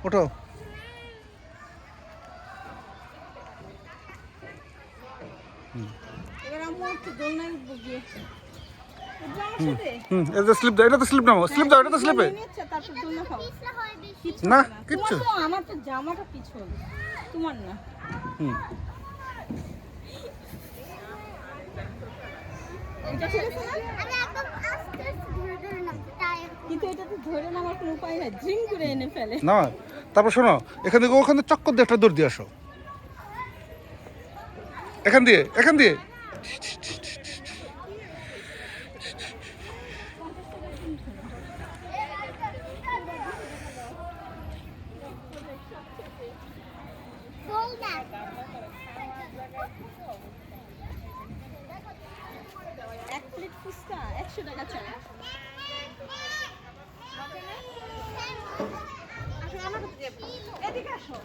ওঠো। এবার আম্মু একটু দোলনায় উঠবো গিয়ে। উঠবো আমার সাথে? এটা তো স্লিপ দাও, এটা তো স্লিপ নাও, স্লিপ দাও, এটা তো স্লিপে। নিয়ে নিচ্ছে, তারপর দোলনা খাও। কিচ্ছু না, হবে না। কিচ্ছু। তোমার তো, আমার তো জামাটা পিছল, তোমার না। হুম। এটা ঠিক আছে না? কিন্তু এটা তো ধরে নেওয়ার কোনো উপায় নাই, ড্রিঙ্ক করে এনে ফেলে। না, তারপর শোনো, এখান থেকে ওখানে চক্কর দিয়ে একটা দৌড় দিয়ে আসো। এখান দিয়ে, এখান দিয়ে। এক প্লেট ফুচকা 100 টাকা চাই। আসো আমার কাছে যাবো। এদিকে আসো।